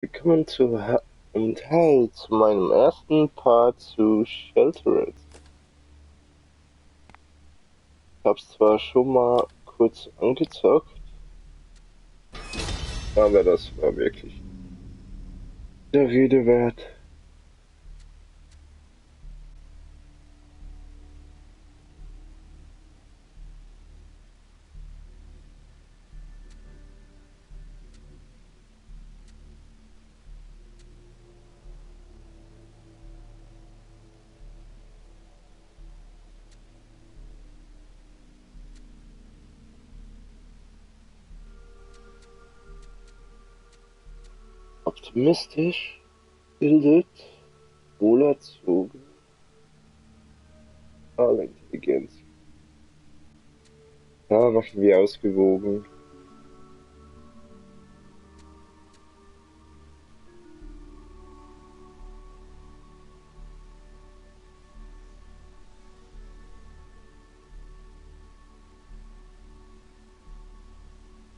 Willkommen zu meinem ersten Part zu Sheltered. Ich hab's zwar schon mal kurz angezockt, aber das war wirklich der Rede wert. Optimistisch, bildet, wohlerzogen, Intelligenz. Da machen wir ausgewogen.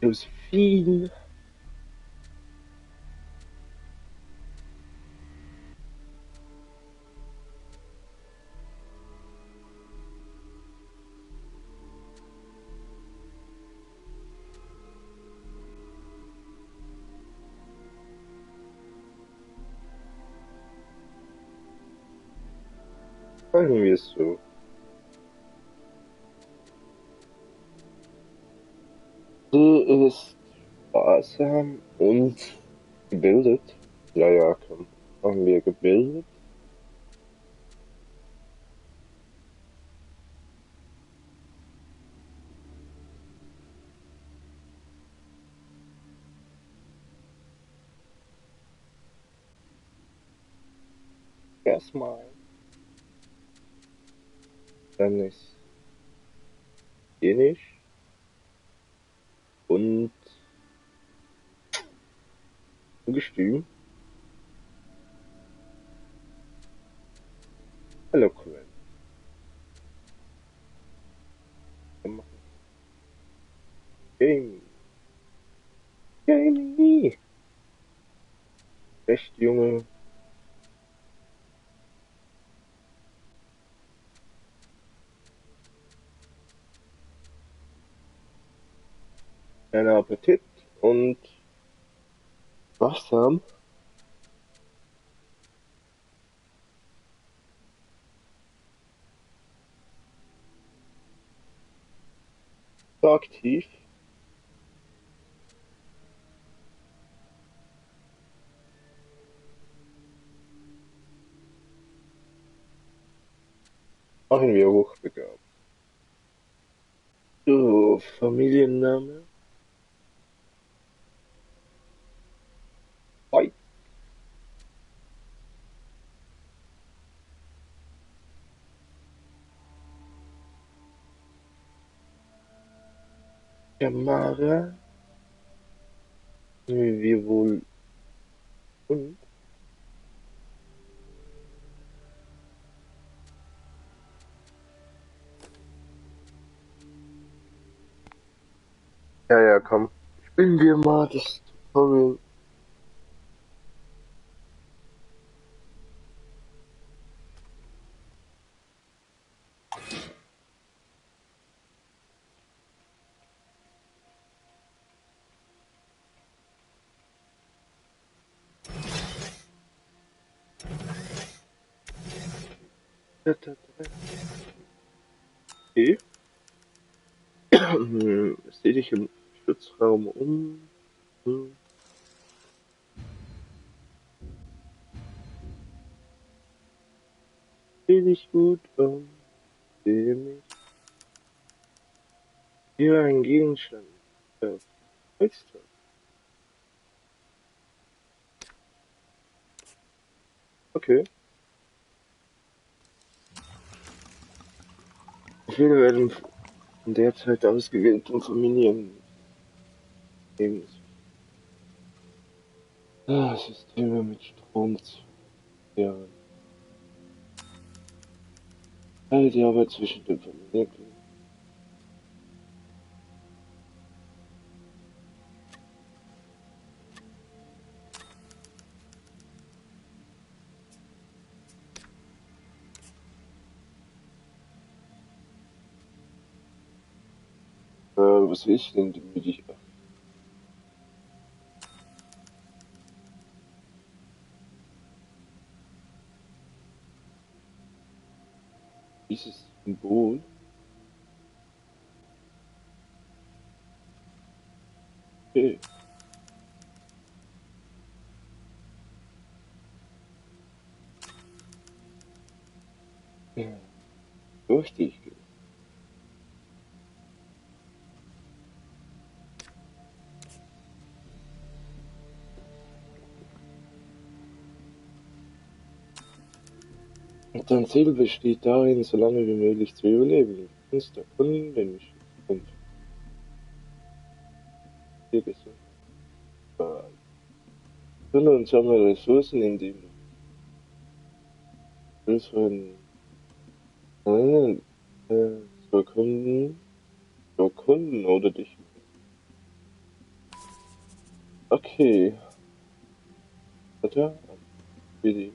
Josephine. Machen wir es so. Sie ist sparsam und gebildet. Ja, ja, komm. Machen wir gebildet. Erstmal. Dann ist Dänisch und Ungestüm. Eloquent. Wir machen Gaming. Gaming. Recht junge. Kleiner Appetit und wachsam. Aktiv. Machen wir hochbegabt. So, Familienname. White. Tamara. Wir wohl und. Ja, ja, komm. Spielen wir mal das Tutorial. Okay. Seh dich im Schutzraum um. Seh dich gut um. Sehe mich. Hier ein Gegenstand. Fenster. Okay. Befehle werden von derzeit ausgewählten Familien Systeme mit Strom zu ja, die Arbeit zwischen den Familien. was will ich denn mit dich? Dieses Symbol. Okay. Ja, richtig. Und dein Ziel besteht darin, so lange wie möglich zu überleben. Du kannst erkunden, den und dir gesund. Fülle und sammle Ressourcen, indem du größeren äh, zu erkunden oder dich. Okay, weiter. Bitte.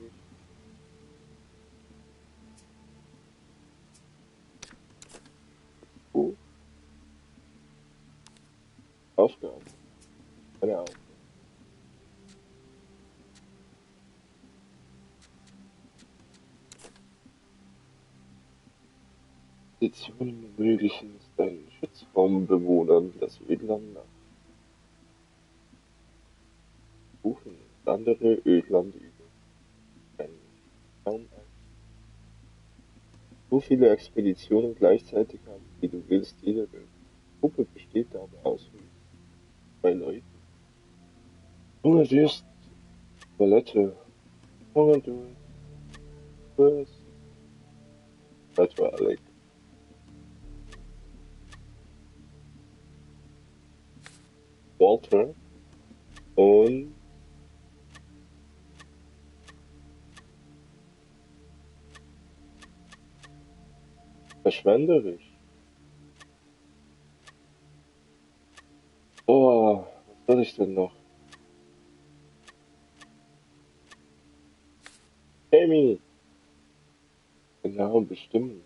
Oh, Aufgaben. Keine Aufgaben. Petitionen ermöglichen es deinen Schutzraumbewohnern, das Ödland nachrufen und andere Ödlande über einen Raum ein. So viele Expeditionen gleichzeitig haben, wie du willst. Jede Gruppe besteht dabei aus zwei Leuten. Hunger, Durst, Toilette, Hunger, Durst, etwa Alec. Walter und verschwenderisch. Oh, was soll ich denn noch? Amy, den Namen bestimmen.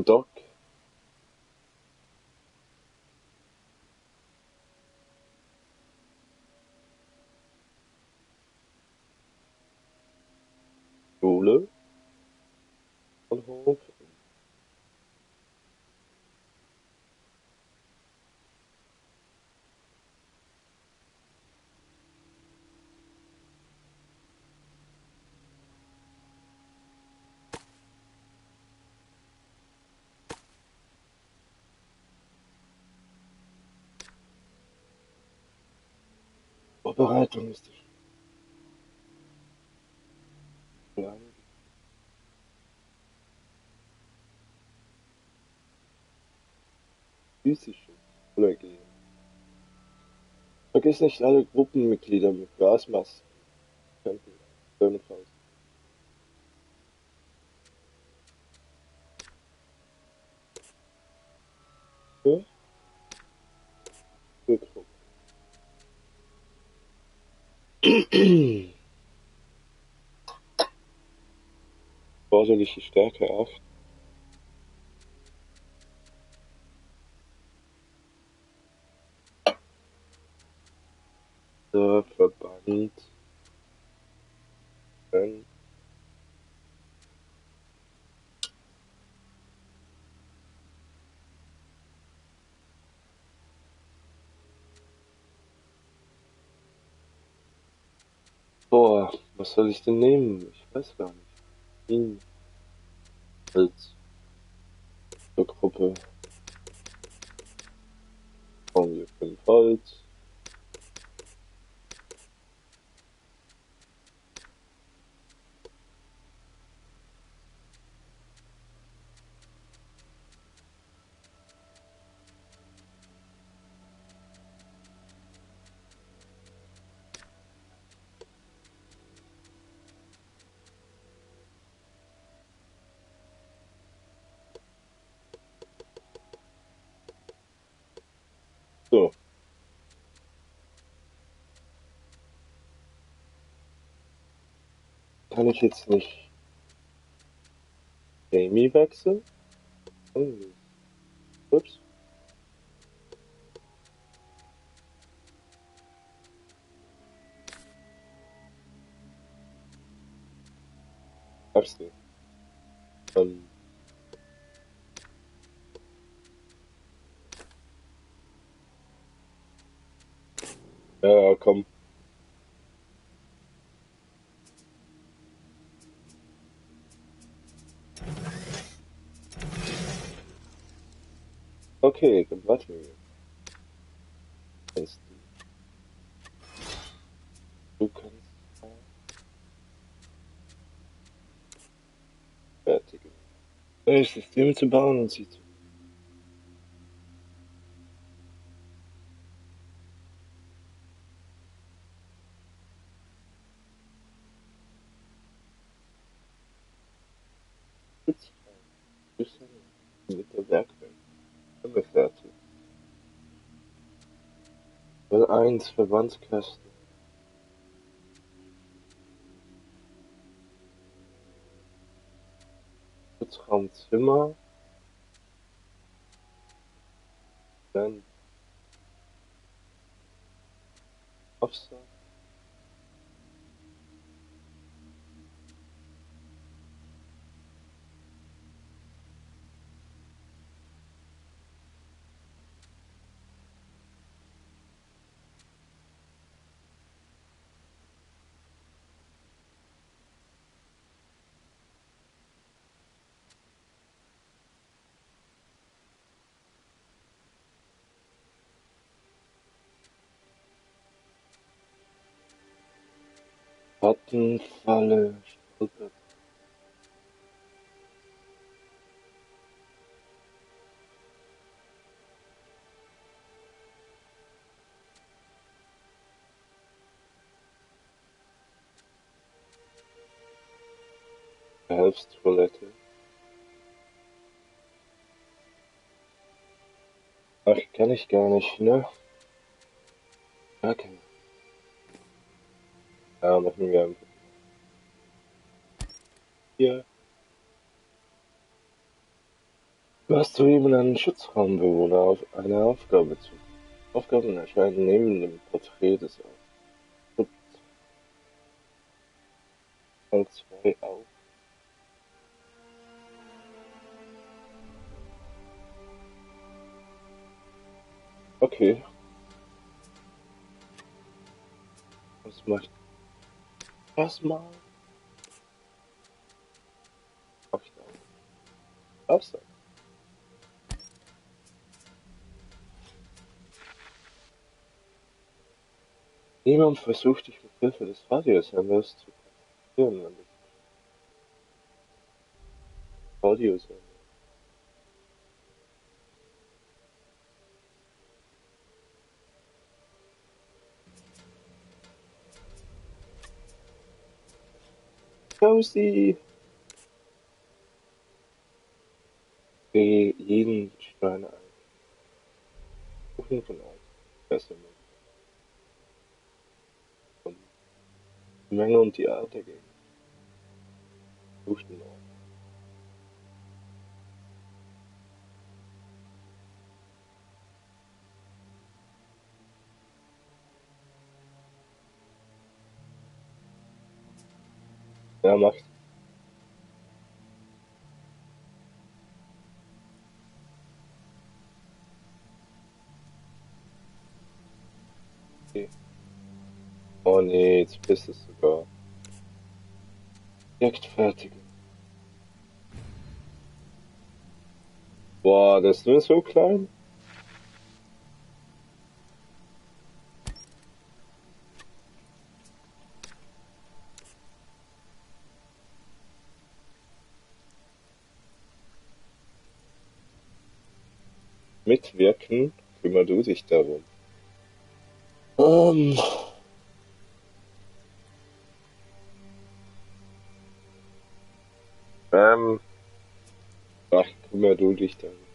Doc, Schule und Hof. Vorbereitung ist die Schule. Physische Schule gehen. Vergiss nicht alle Gruppenmitglieder mit Gasmasken. Könnten gegebenenfalls für Gruppe. Erforderliche Stärke 8. Der Verband. Ähm, Boah, was soll ich denn nehmen? Ich weiß gar nicht. Ihn als zur Gruppe brauchen wir 5 Holz. So, kann ich jetzt nicht Jamie wechseln? Ups. Hab's nicht. Ähm, ja, komm. Okay, dann warte mal. Kannst du kannst fertigen. Neues System zu bauen und sie zu schützen. Mit der Werkbank. Haben wir fertig. Level 1 Verbandskasten. Schutzraumzimmer. Dann Offside. Schattenfalle. Stolper. Behelfstoilette. Ach, kann ich gar nicht, ne? Okay. Ja, machen wir einfach. Hier. Du hast soeben einen Schutzraumbewohner auf eine Aufgabe zu. Aufgaben erscheinen neben dem Porträt des Teil 2 auf. Okay. Was macht das mal? Mach ich da. Absag. Niemand versucht dich mit Hilfe des Radiosenders zu kontaktieren, wenn du Radiosender. Josie! Geh jeden Stein ein. Suchen von euch. Besser von die Menge und die Art der Gegend. Sucht ihn auf. Ja, macht. Okay. Oh nee, jetzt bist es sogar. Direkt fertig. Boah, das ist nur so klein. Mitwirken, kümmer du dich darum. Ähm, ähm, ach, kümmer du dich darum.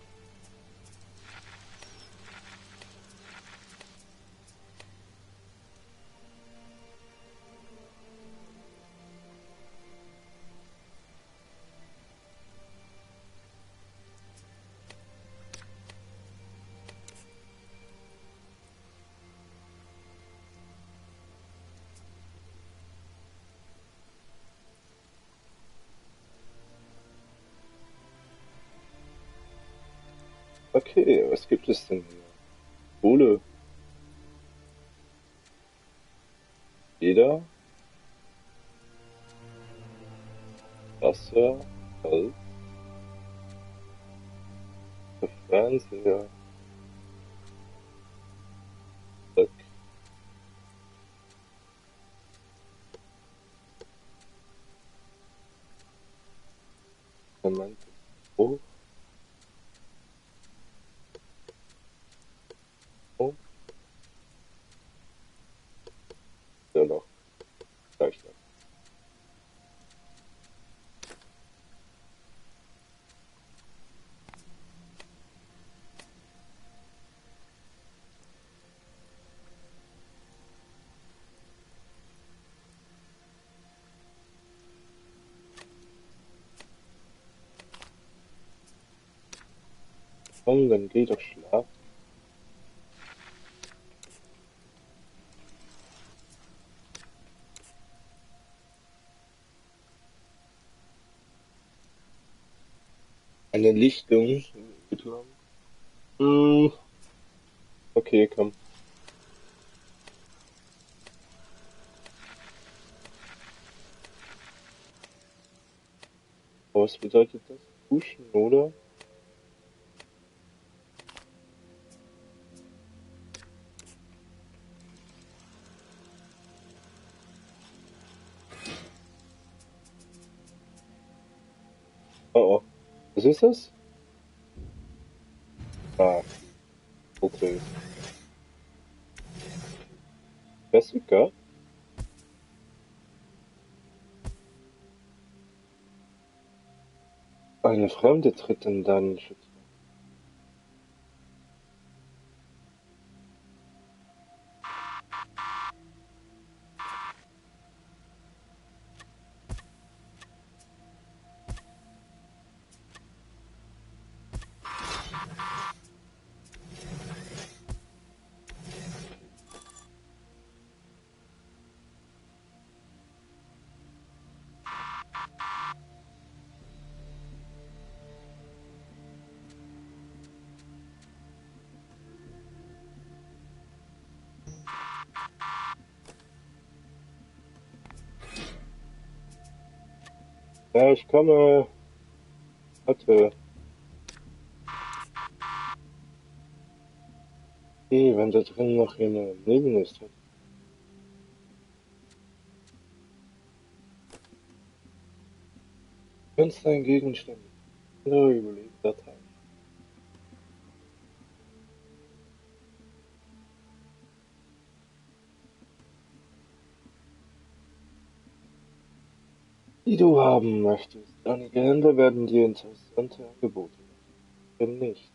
Okay, was gibt es denn hier? Kohle, Leder, Wasser, Holz, der Fernseher, Zack, Diamant, Bruch, oh, ja noch, gleich noch. Komm, dann geh doch schlafen. Eine Lichtung. Hm, okay, komm. Was bedeutet das? Duschen, oder? Oh, oh. Was ist das? Ah, okay. Jessica? Eine Fremde tritt in deinen Schutz. Ja, ich komme. Warte. Wenn da drin noch jemand neben ist. Kannst deinen Gegenstand andere Überlebensdatei. Die du haben möchtest. Einige Händler werden dir interessante Angebote machen. Wenn nicht,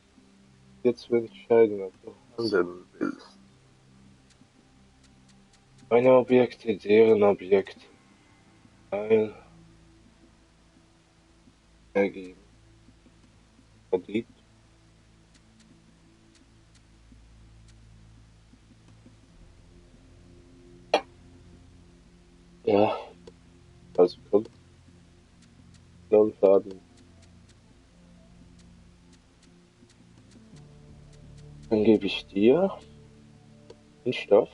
jetzt will ich entscheiden, ob du handeln willst. Meine Objekte, deren Objekte. Ein ergeben. Verdient. Ja, also kommt. Blauen Faden. Dann gebe ich dir den Stoff.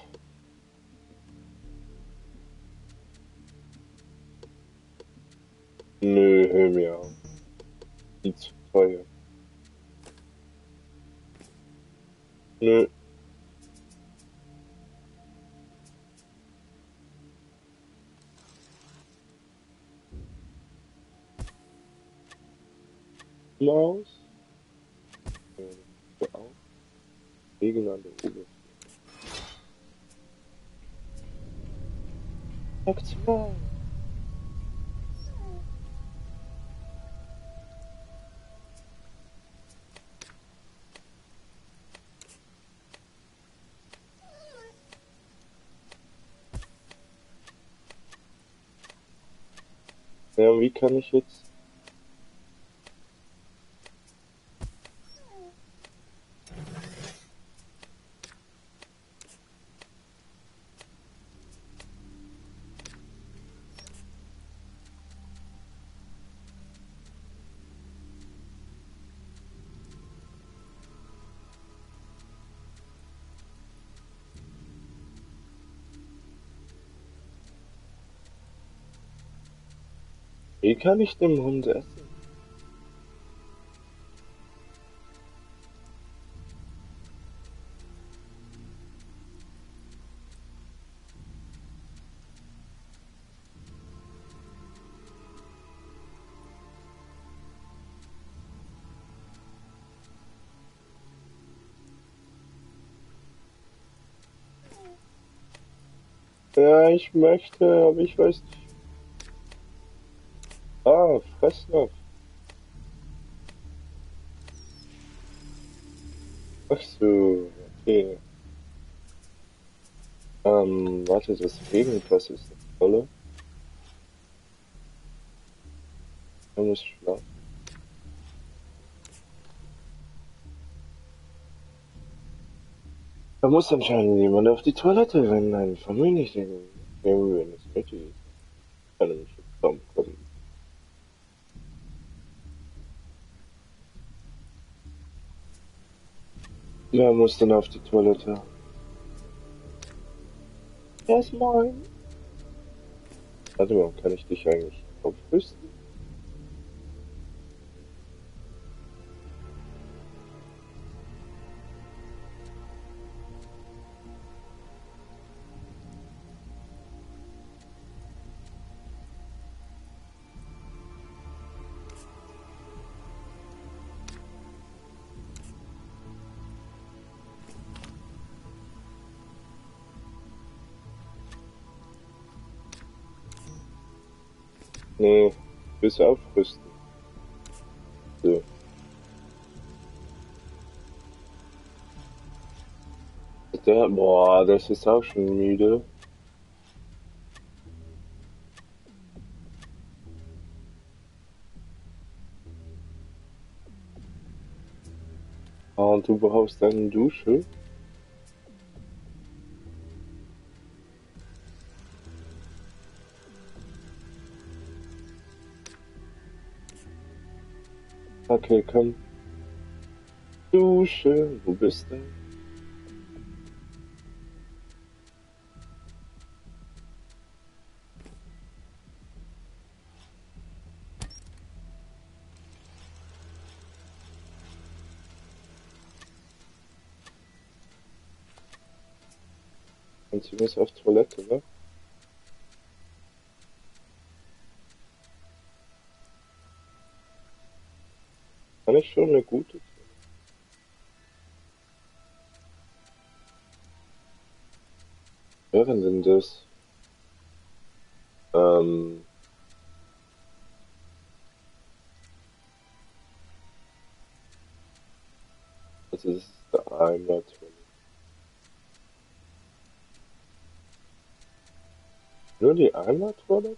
Nö, hör mir auf. Viel zu teuer. Nö, Maus. Auf. Regeln an der Oberfläche. Tag 2. Ja, wie kann ich jetzt? Wie kann ich dem Hund essen? Ja, ich möchte, aber ich weiß nicht. Ah, Fressnapf. Ach so, okay. Warte, das Regenpass ist eine Rolle. Er muss schlafen. Da muss anscheinend jemand auf die Toilette, wenn ein Familienmitglied wenn es nötig ist. Kann er nicht kaum kommen. Wer muss denn auf die Toilette? Erst moin. Warte mal, kann ich dich eigentlich aufrüsten? Nee, bis aufrüsten. So. Boah, das ist auch schon müde. Ah, und du brauchst eine Dusche? Okay, komm. Dusche, wo bist du? Und sie muss auf Toilette, ne? Kann ich schon eine gute? Wer wären denn das? Ähm, also das ist der Eimer-Toilette. Nur die Eimer-Toilette?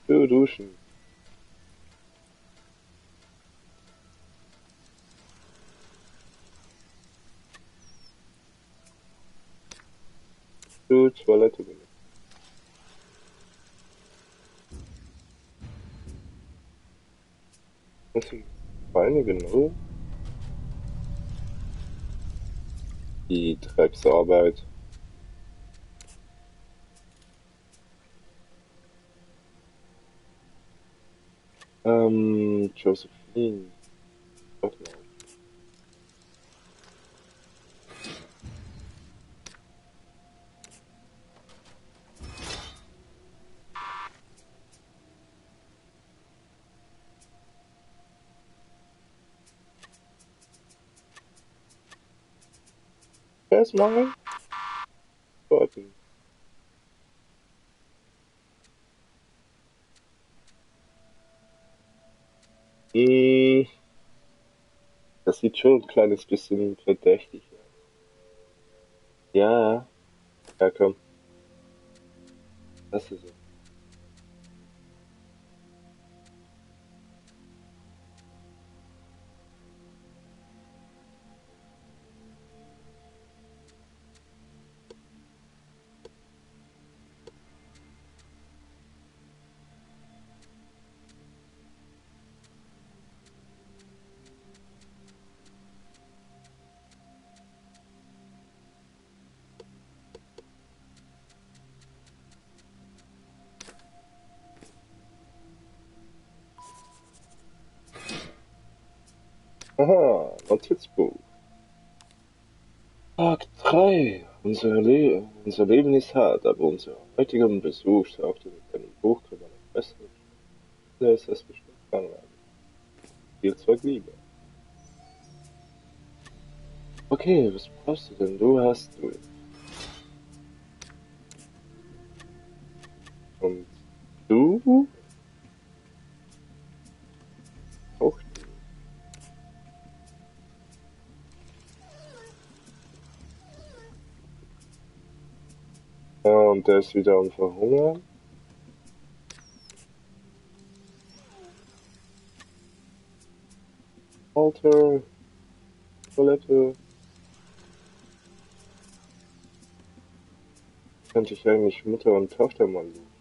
Für Duschen. Für Toilette benutzen. Was sind Beine genau? Die Drecksarbeit. Josephine. Warte mal. Erstmal. Warten. Hm, das sieht schon ein kleines bisschen verdächtig aus. Ja, ja, komm. Das ist es. Aha, Notizbuch. Tag 3. Unser Leben ist hart, aber unser heutiger Besuch sagte, mit einem Buch kann man ein besseres Ende ist es bestimmt langweilig. Viel Zeug Liebe. Okay, was brauchst du denn? Du hast du. Und du? Auch du. Ja, und der ist wieder am Verhungern. Alter, Toilette. Könnte ich eigentlich Mutter und Tochter mal suchen.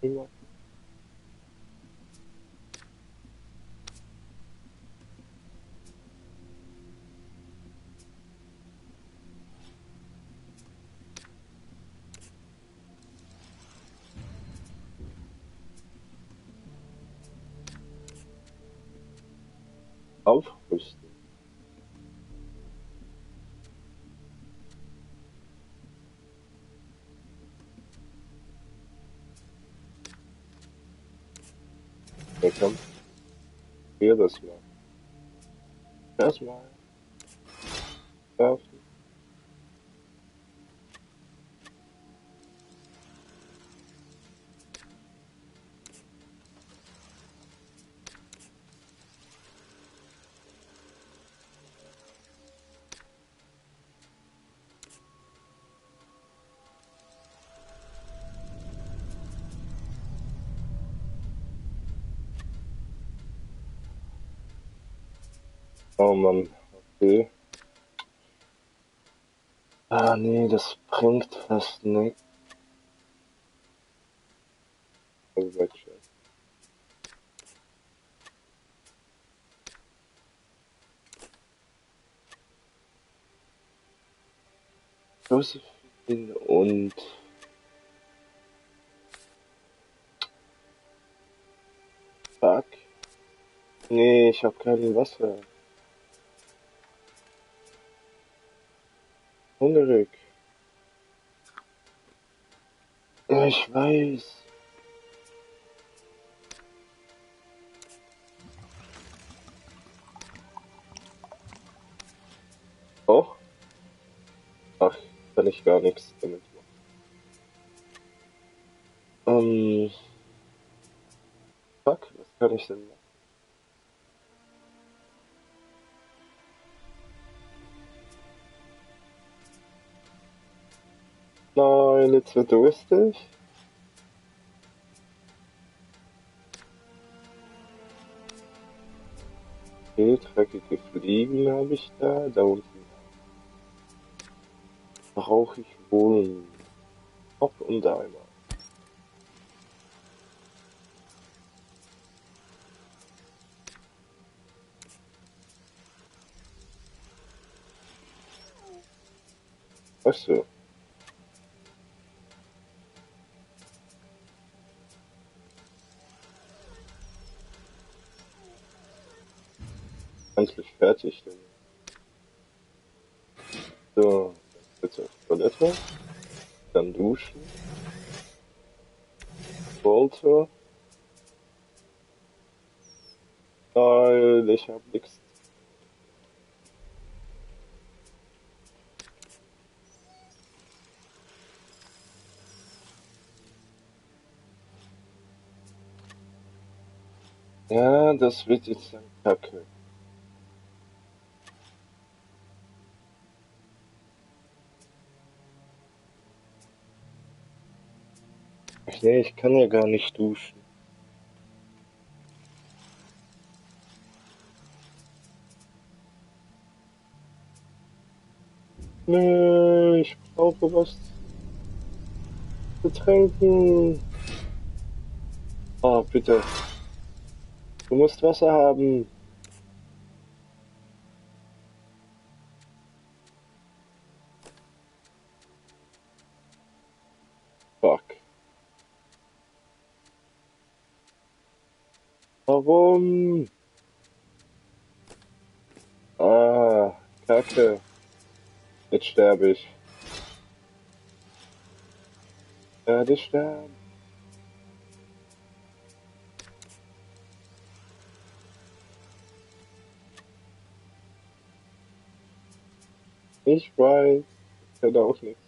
Immer. Aufrüsten. Ja, komm, probier das mal. Erstmal werfen. Oh Mann, okay. Ah nee, das bringt fast nichts. Also welche? Josephine und Fuck. Nee, ich hab kein Wasser. Hungrig. Ja, ich weiß. Oh? Ach, kann ich gar nichts damit machen. Fuck, was kann ich denn machen? Nein, jetzt wird durstig. Okay, dreckige Fliegen habe ich da. Da unten brauche ich wohl einen Topf und Eimer. Ach so, endlich fertig. Dann. So, jetzt auf Toilette, dann duschen, Walter. Nein, ich hab nichts. Ja, das wird jetzt dann kacke. Ach nee, ich kann ja gar nicht duschen. Nö, ich brauche was zu trinken. Oh, bitte. Du musst Wasser haben. Fuck. Warum? Ah, Kacke. Jetzt sterbe ich. Werde sterben. Ich weiß. Ich kann auch nichts.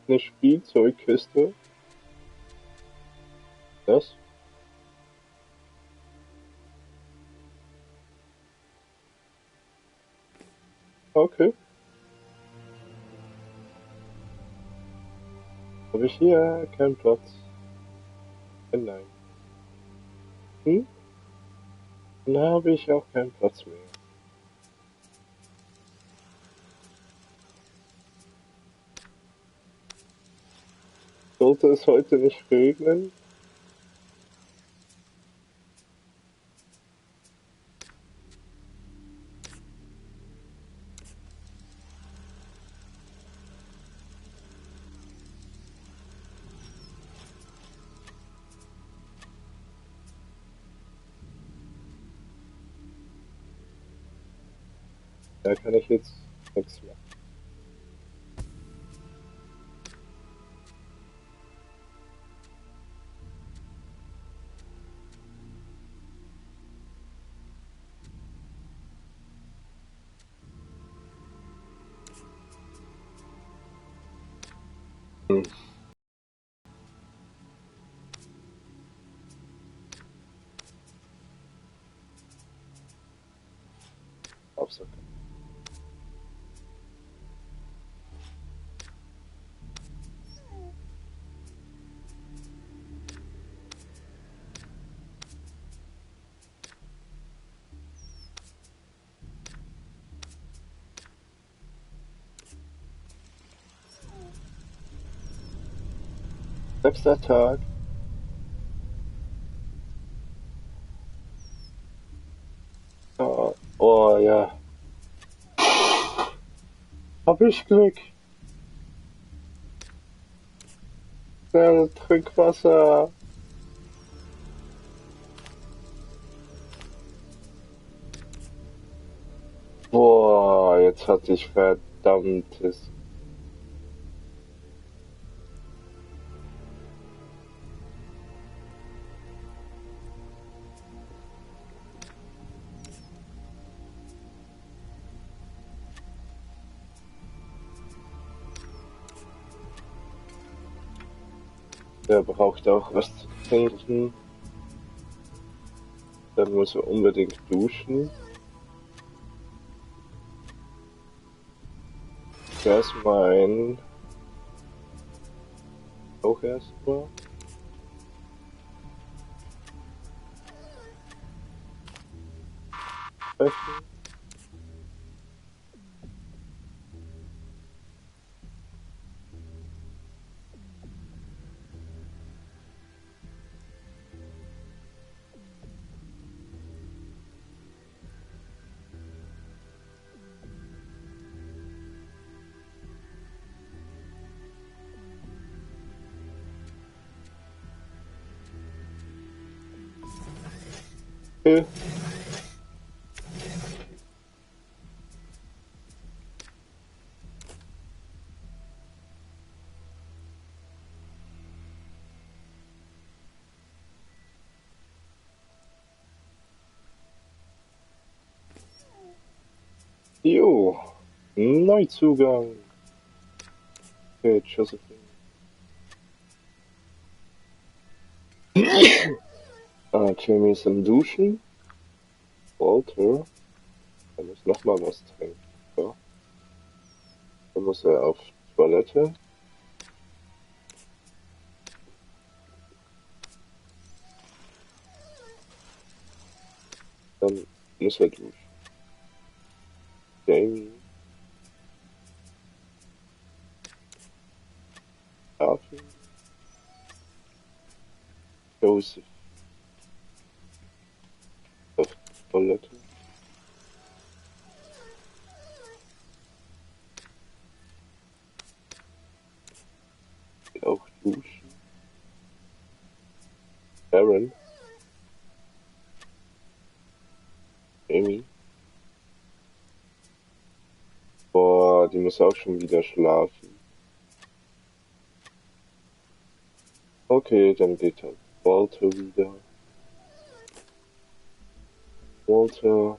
Eine Spielzeugkiste. Das? Okay. Habe ich hier keinen Platz? Nein. Hm? Dann habe ich auch keinen Platz mehr. Sollte es heute nicht regnen? Da kann ich jetzt nichts machen. Hm. Aufsatz. Letzter Tag. Ah, oh ja. Hab ich Glück. Schnell Trinkwasser. Boah, jetzt hatte ich verdammtes. Der braucht auch was zu trinken. Dann muss er unbedingt duschen. Erstmal ein. Auch erstmal. Öffnen. Okay. Jo. Neuzugang. Okay, Josephine. Ah, Jamie ist im Duschen. Walter. muss noch mal was trinken. So. Dann muss er auf Toilette. Dann muss er duschen. Jamie. Schlafen. Joseph. Auf Toilette. Auch duschen. Aaron. Amy. Boah, die muss auch schon wieder schlafen. Okay, dann geht halt Walter wieder. Walter.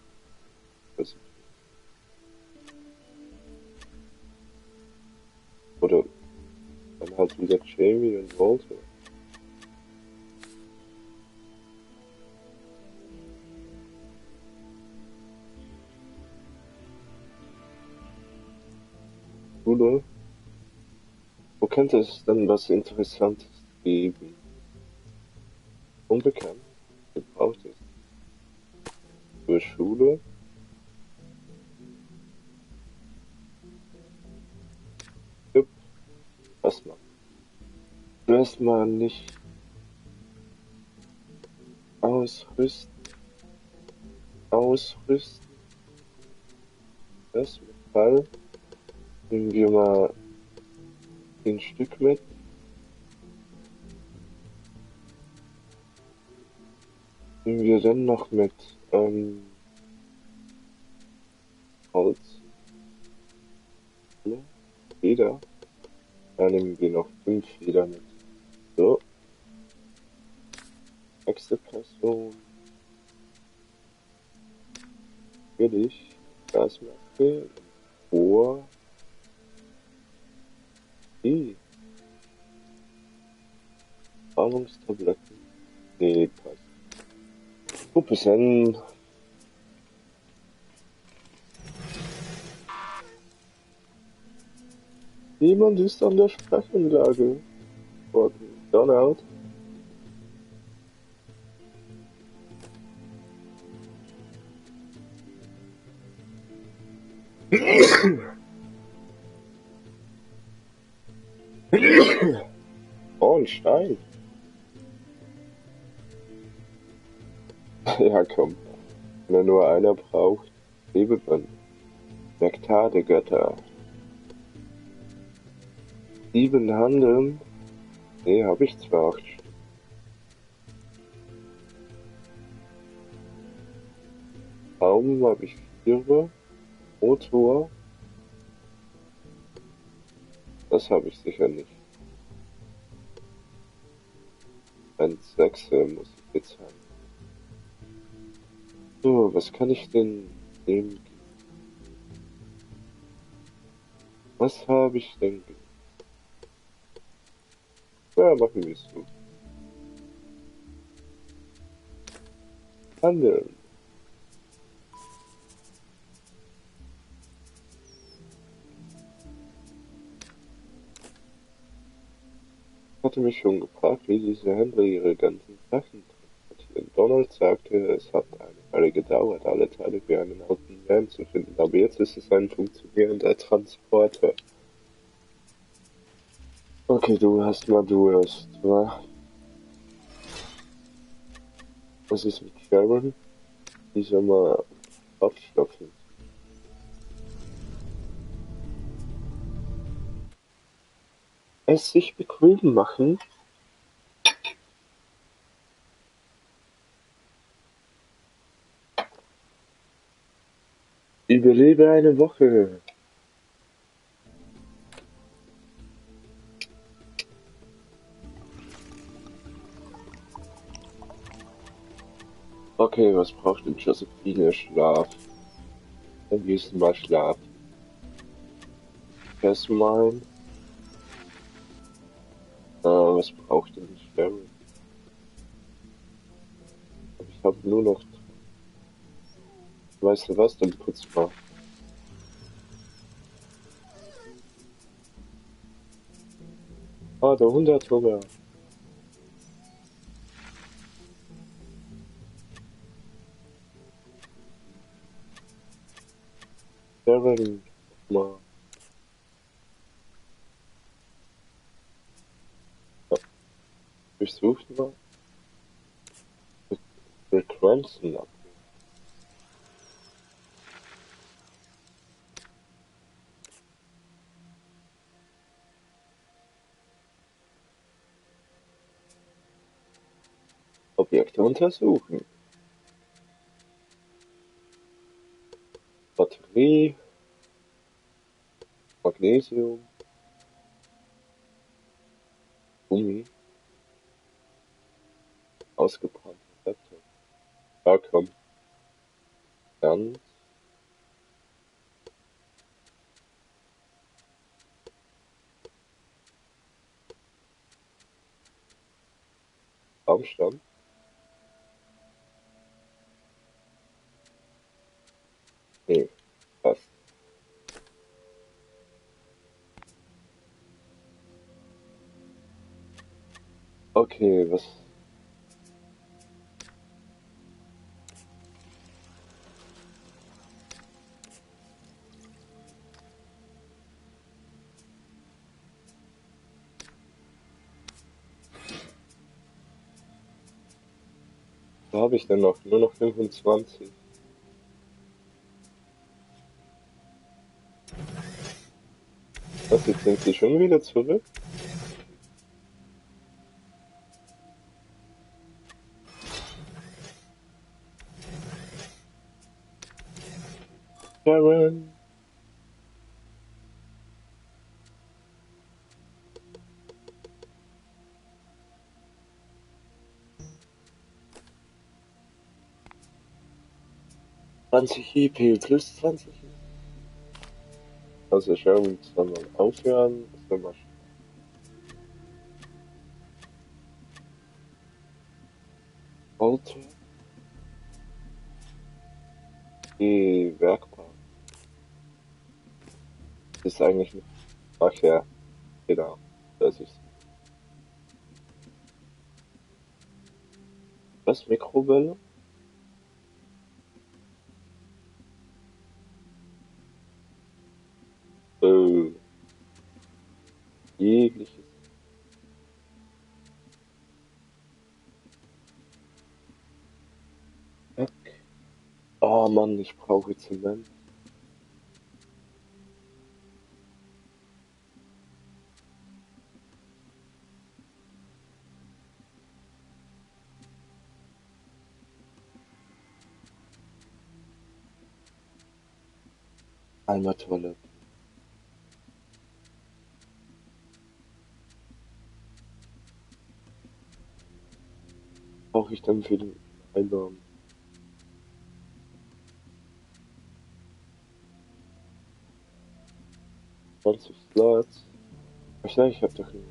Oder dann halt wieder Jamie und Walter. Schule. Wo könnte es dann was Interessantes geben? Unbekannt. Gebraucht es. Für Schule. Jupp. Was man. Erstmal nicht ausrüsten. Ausrüsten. Das mit Fall. Nehmen wir mal ein Stück mit. Nehmen wir dann noch mit Holz. Feder. Da nehmen wir noch 5 Feder mit. So. Nächste Person. Fertig. Gasmaske. Ohr. Strahlungstabletten. Nee, passt. Puppesen. Niemand ist an der Sprechanlage. Donald. Oh, ein Stein. Ja, komm. Wenn nur einer braucht, Lebeband. Nektar der Götter. 7 Handeln. Nee, hab ich zwar 8 Stück. Baum habe ich 4. Motor. Das habe ich sicher nicht. Ein 6 muss ich jetzt haben. So, was kann ich denn dem geben? Was habe ich denn gegeben? Ja, machen wir es so. Handeln. Ich hatte mich schon gefragt, wie diese Händler ihre ganzen Sachen transportieren. Donald sagte, es hat eine Weile gedauert, alle Teile für einen alten Van zu finden, aber jetzt ist es ein funktionierender Transporter. Okay, du hast mal Durst, wa? Was ist mit Sharon? Die soll mal abstopfen. Es sich bequem machen. Überlebe eine Woche. Okay, was braucht denn Josephine? Schlaf. Dann gehst du mal schlafen. Erstmal. Was braucht denn Sharon? Ich habe nur noch Weißt du was, dann putz mal. Ah, der Hund hat Hunger. Darren, mal. Ja, durchsucht mal. Rick Ransom ab. Objekte untersuchen. Batterie, Magnesium, Gummi, ausgebrannter Laptop. Ja, komm. Dann Baumstamm. Nee, passt. Okay, was? Da habe ich denn noch? Nur noch 25. Was, jetzt sind sie schon wieder zurück? Sharon! 20 IP plus 20. Also Sharon soll mal aufhören. Soll mal Alter. Die Werkbank. Das ist eigentlich nicht. Ach ja, genau. Das ist. Was? Mikrowelle? Äh, jegliches. Heck. Oh Mann, ich brauche Zement. Einmal Toilette. Brauche ich dann für den Einbaum 20 Slots? Ach ja, ich hab doch einen.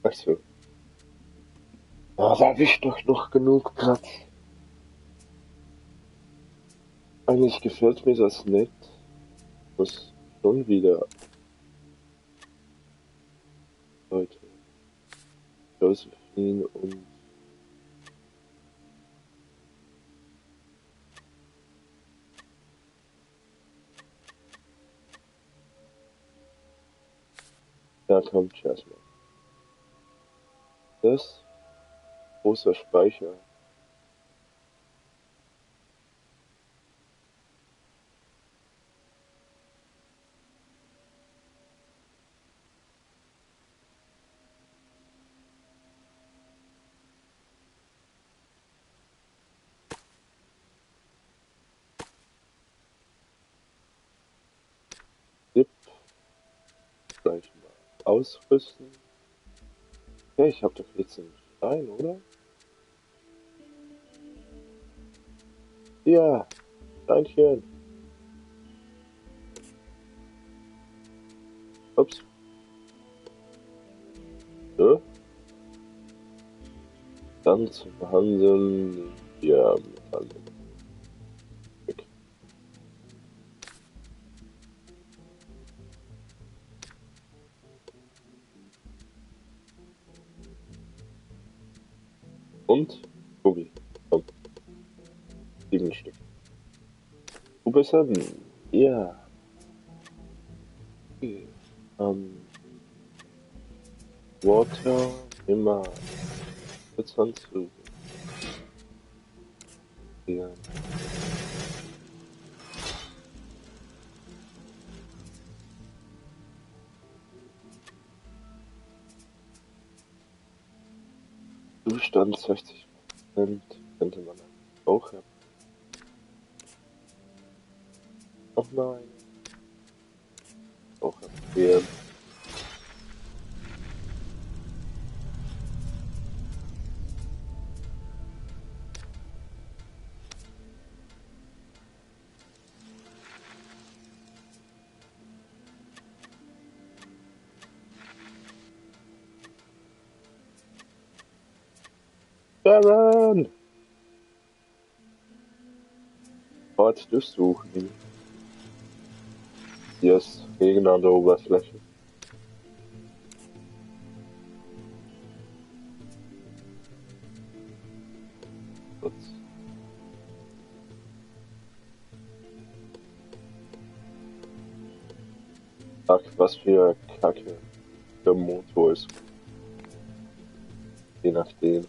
Ach so. Ah, da hab ich doch noch genug Platz. Eigentlich gefällt mir das nicht. Muss schon wieder Leute. Josephine und da kommt Jasmine. Das großer Speicher. Dip, gleich mal ausrüsten. Ja, ich hab doch jetzt einen Stein, oder? Ja, Steinchen. Ups. So. Dann zu behandeln, ja, Metall. Und Tobi, komm, 7 Stück. Du bist dann, ja, okay. Water, immer 20. Ja. Zustand 60% könnte man auch haben. Noch mal eine. Auch empfehlen. Baron! Ort durchsuchen. Hier ist Regen an der Oberfläche. Ups. Ach, was für Kacke der Motor ist. Je nachdem.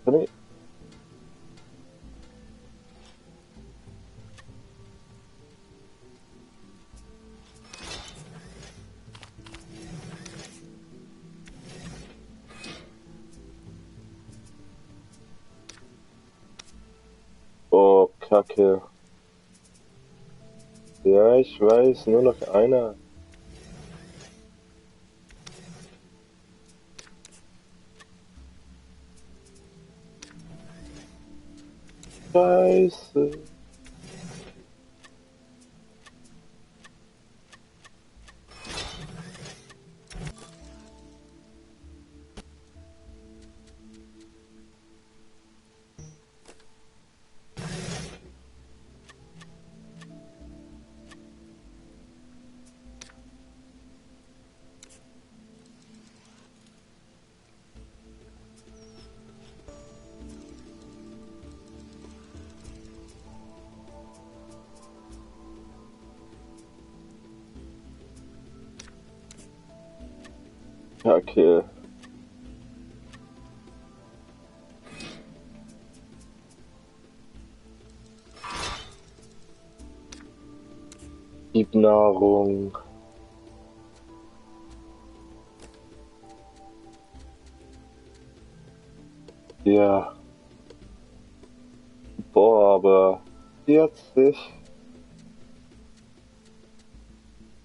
Nee. Oh, Kacke. Ja, ich weiß, nur noch einer. Scheiße. Kacke. Gib Nahrung. Ja. Boah, aber 40.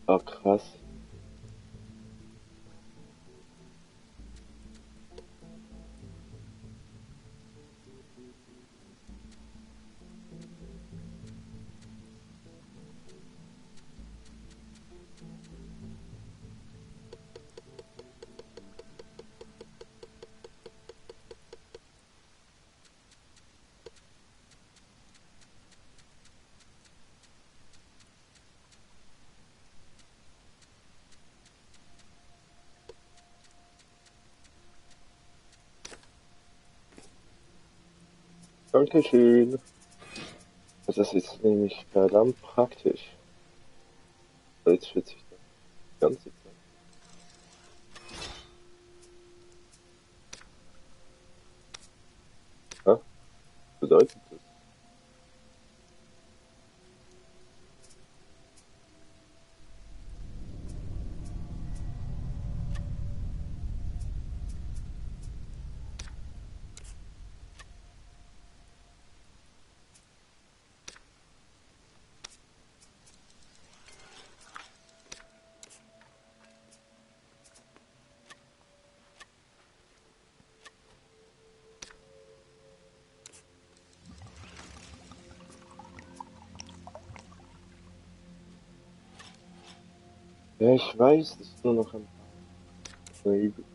Ah, krass. Dankeschön. Das ist jetzt nämlich verdammt praktisch. Jetzt schwitze ich die ganze Zeit. Was bedeutet das? Ja, ich weiß, es ist nur noch ein paar übrig.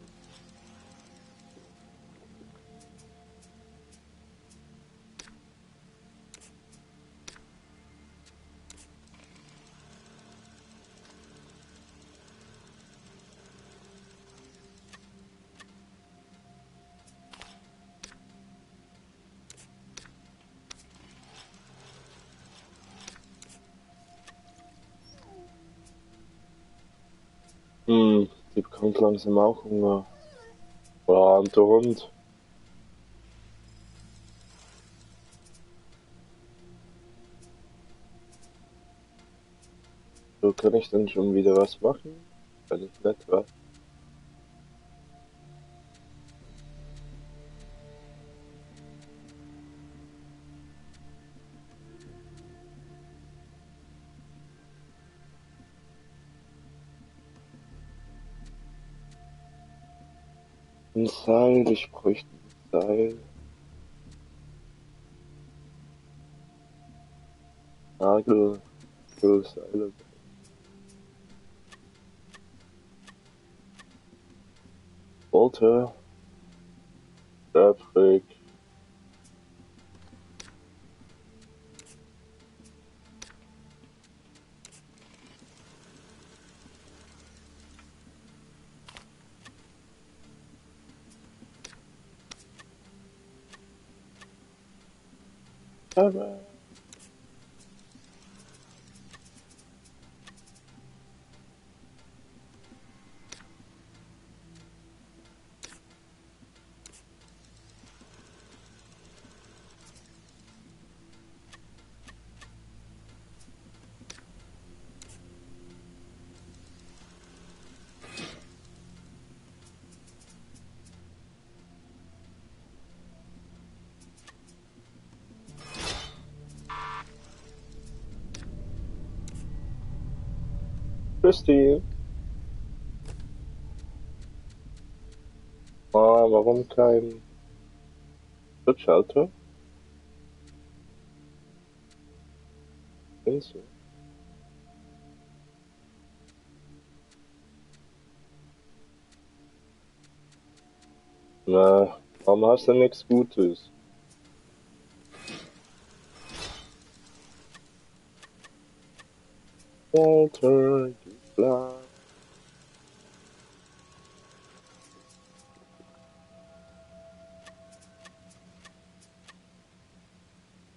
Die bekommt langsam auch Hunger. Boah, und der Hund. So, kann ich dann schon wieder was machen? Wenn ich nett war. Ein Seil, ich bräuchte ein Seil. Nagel, Seile. Walter, Patrick. Aber Christine. Ah, warum kein Schutzschalter? Findest du? Na, warum hast du nichts Gutes? Walter, du Bla.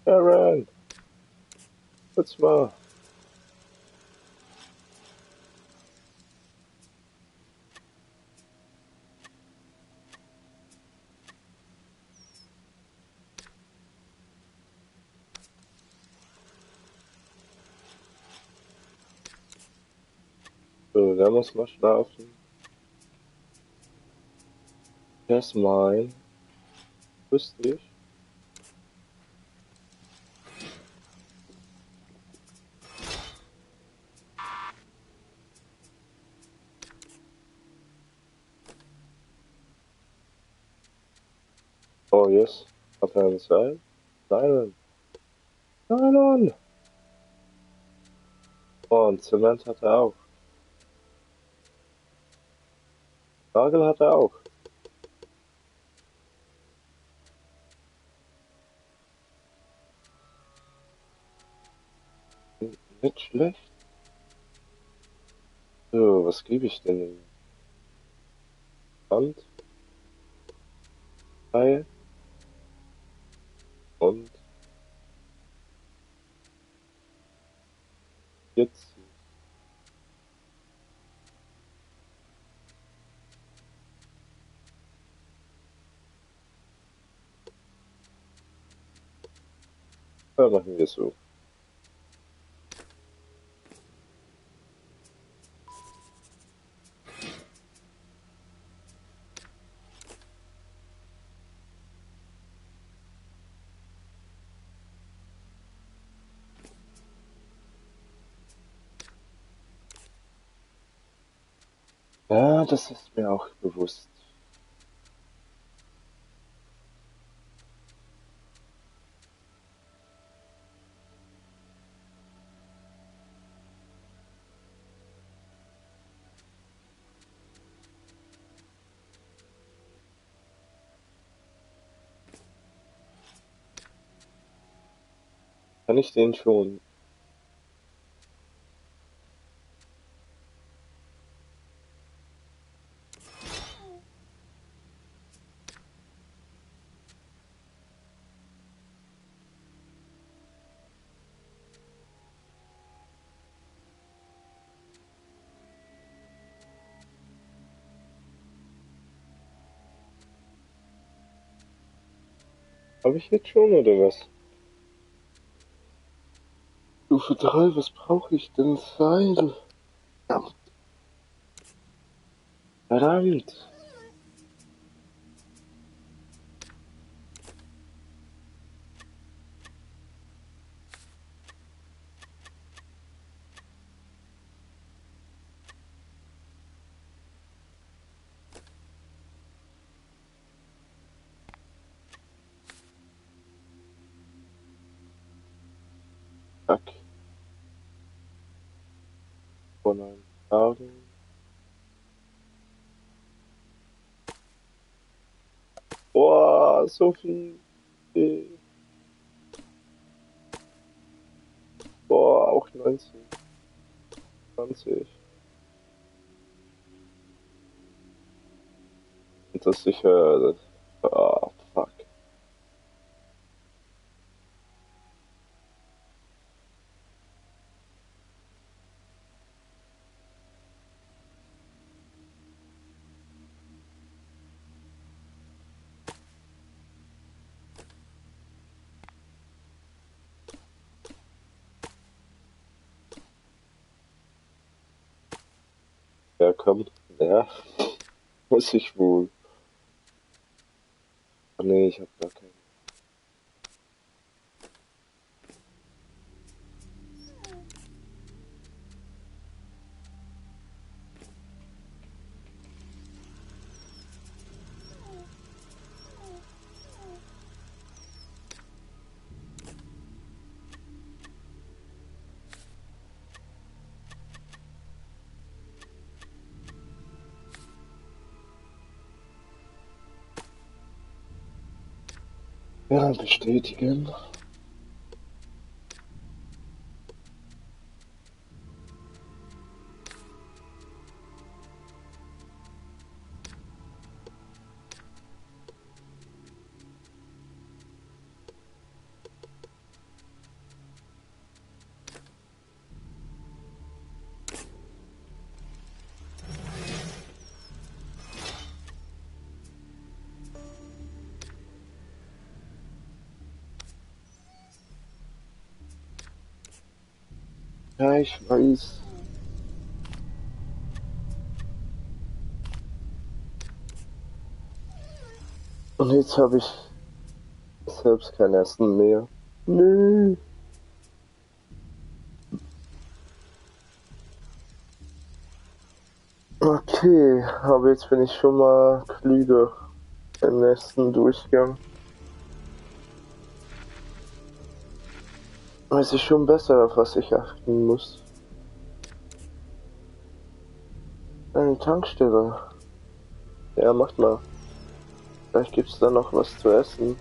Aaron, what's mal? So, der muss mal schlafen. Der ist mein. Wüsste ich. Oh, yes. Hat er ein Seil? Nylon. Nylon! Oh, und Zement hat er auch. Nagel hat er auch. Nicht schlecht. So, was gebe ich denn ihm? Hand, Seil und jetzt. Ja, machen wir so. Ja, das ist mir auch bewusst. kann ich den schon? Habe ich jetzt schon oder was? Stufe 3, was brauche ich denn? Seil. Verdammt. Verdammt. Fuck. Vor 9 Tagen. Boah, so viel. Boah, auch 19, 20. Und das sicher. Ah, fuck. Ja, komm. Ja, muss ich wohl. Oh, nee, ich hab gar keinen. Ja, bestätigen. Ja, ich weiß. Und jetzt habe ich selbst kein Essen mehr. Nö. Okay, aber jetzt bin ich schon mal klüger im nächsten Durchgang. Weiß ich schon besser, auf was ich achten muss. Eine Tankstelle. Ja, macht mal. Vielleicht gibt's da noch was zu essen.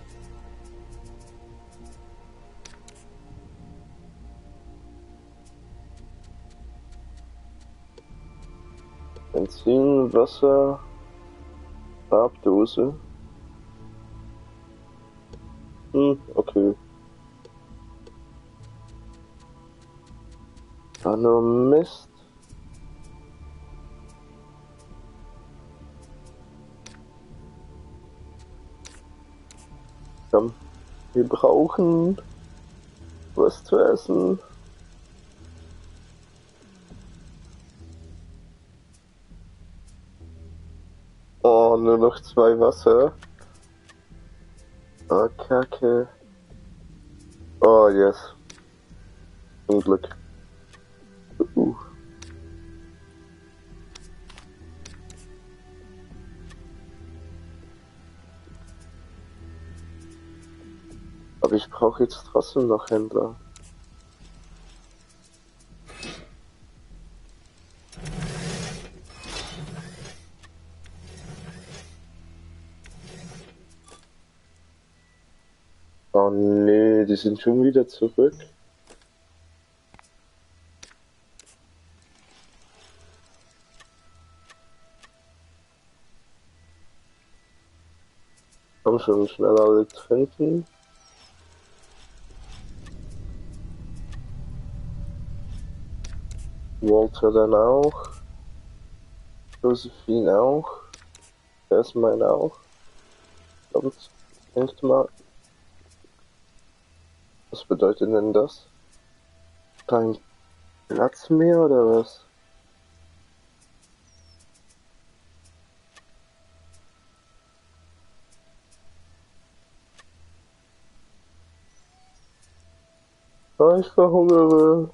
Benzin, Wasser, Farbdose. Okay. War nur Mist. Komm, wir brauchen was zu essen. Oh, nur noch 2 Wasser. Oh, Kacke. Oh, yes. Zum Glück. Uh. Aber ich brauche jetzt trotzdem noch Händler. Oh nee, die sind schon wieder zurück. Komm schon, schneller trinken. Walter dann auch. Josephine auch. Jasmine auch. Kommt, denkt mal. Was bedeutet denn das? Kein Platz mehr oder was? Oh, ich verhungere.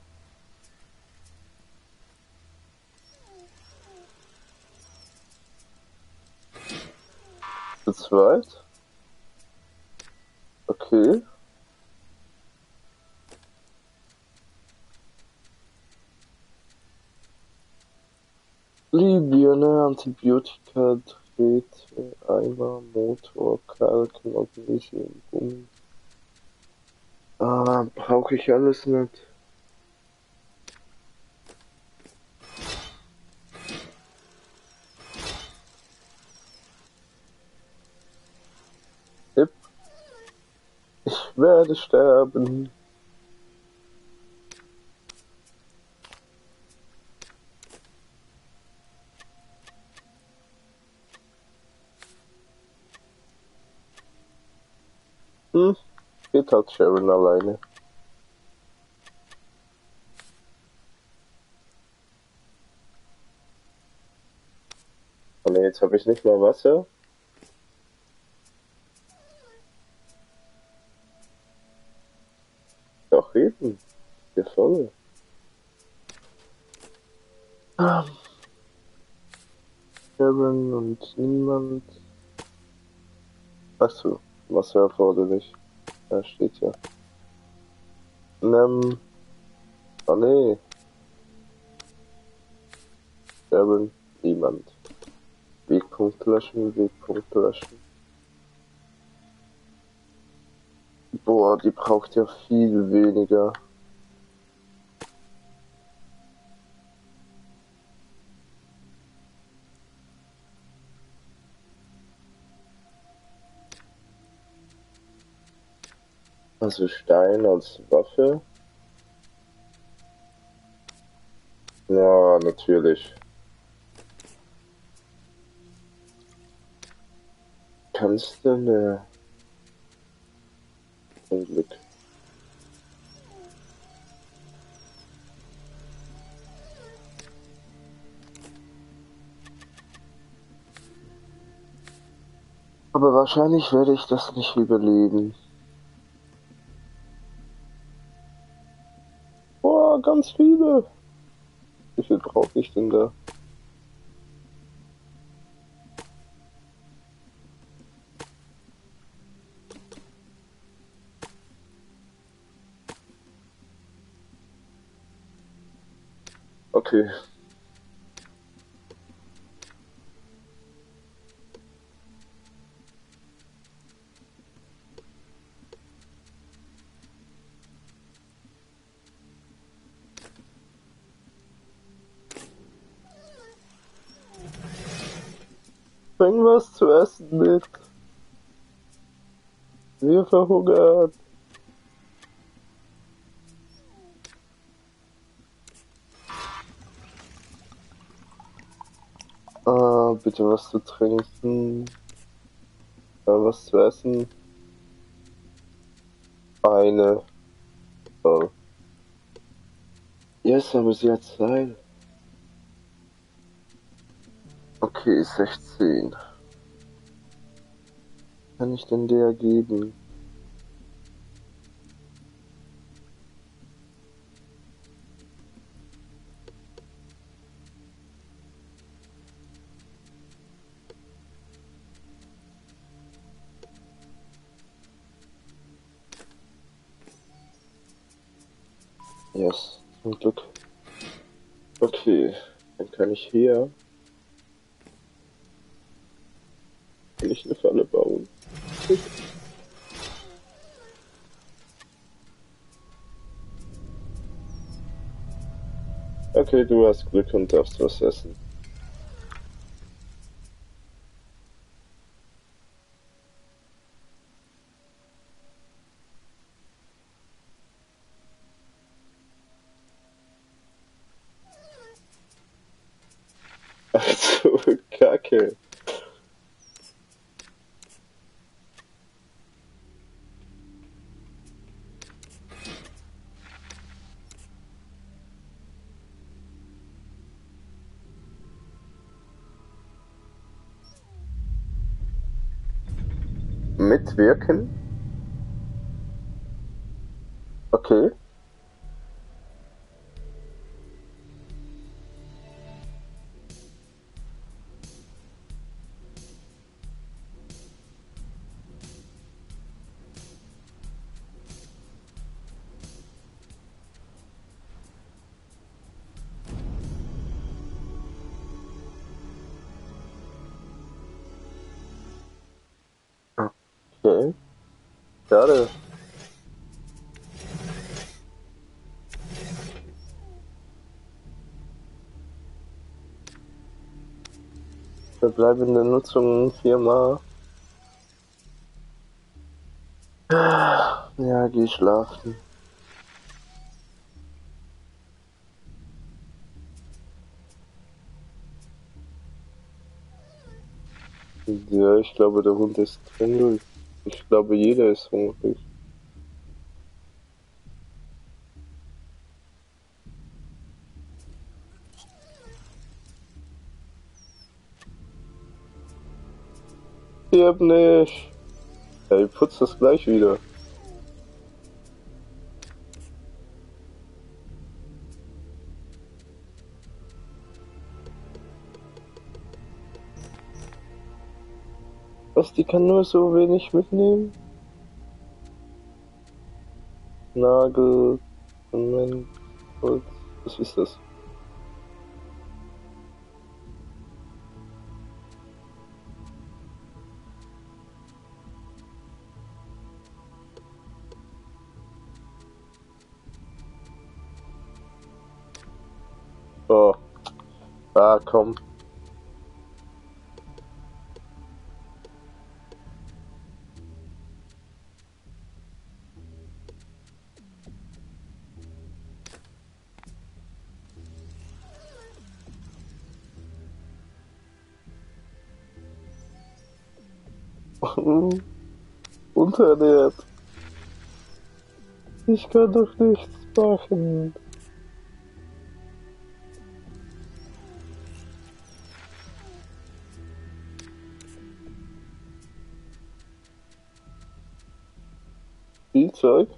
Zu zweit? Okay. Libyen, Antibiotika, Drähte, Eimer, Motor, Kalk, Magnesium, Gummi. Ah, brauche ich alles nicht. Hip. Ich werde sterben. Geht halt Sharon alleine. Oh ne, jetzt habe ich nicht mal Wasser. Doch eben. Der voll. Sharon und niemand. Achso, Wasser erforderlich. Da steht ja. Oh ne. Sharon, niemand. Wegpunkt löschen, Wegpunkt löschen. Boah, die braucht ja viel weniger. Also Stein als Waffe? Ja, natürlich. Kannst du ne? Zum Glück. Aber wahrscheinlich werde ich das nicht überleben. Boah, ganz viele. Wie viel brauche ich denn da? Okay. Bring was zu essen mit. Wir verhungern. Ah, bitte was zu trinken. Was zu essen. Eine. Oh. Yes, aber sie hat Seil. Okay, 16. Kann ich denn der geben? Yes, zum Glück. Okay, dann kann ich hier eine Falle bauen. Okay, du hast Glück und darfst was essen. Okay. Mitwirken? Okay. Okay. Schade. Verbleibende Nutzung viermal. Ja, geh schlafen. Ja, ich glaube, der Hund ist hungrig. Ich glaube, jeder ist hungrig. Stirb nicht! Ey, putz das gleich wieder. Was, die kann nur so wenig mitnehmen? Nagel, Zement, Holz. Was ist das? Oh. Ah, komm. Unterernährt. Ich kann doch nichts machen. Spielzeug?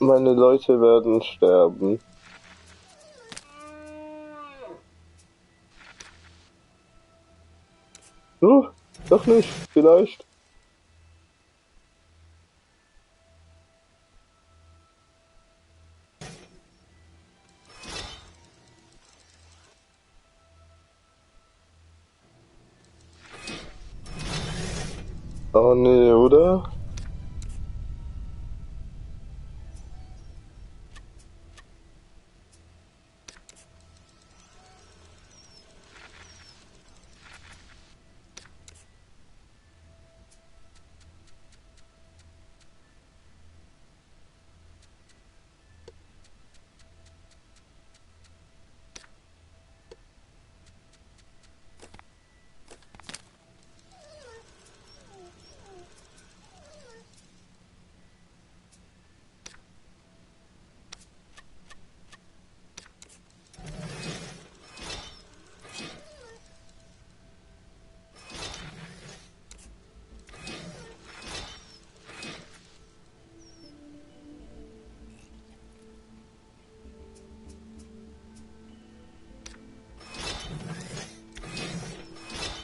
Meine Leute werden sterben. Doch nicht, vielleicht. Oh nee, oder?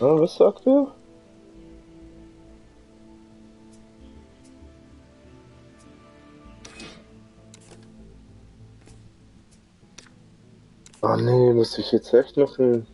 Ah, was sagt er? Oh nee, muss ich jetzt echt machen?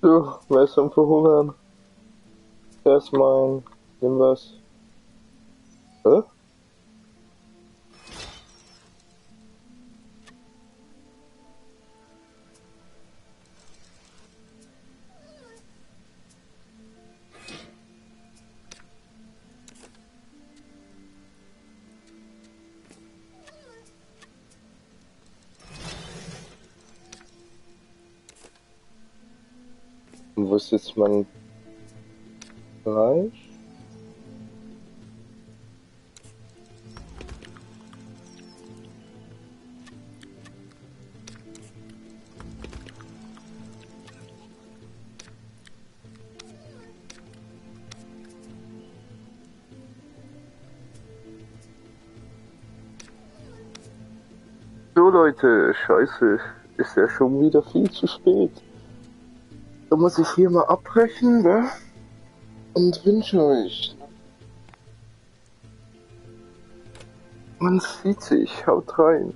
Du, wer ist am Verhungern? Wer ist mein? Nimm was. Hä? Und wo ist jetzt mein Bereich? So Leute, scheiße, ist ja schon wieder viel zu spät. Da muss ich hier mal abbrechen, ne? Und wünsche euch. Man sieht sich, haut rein.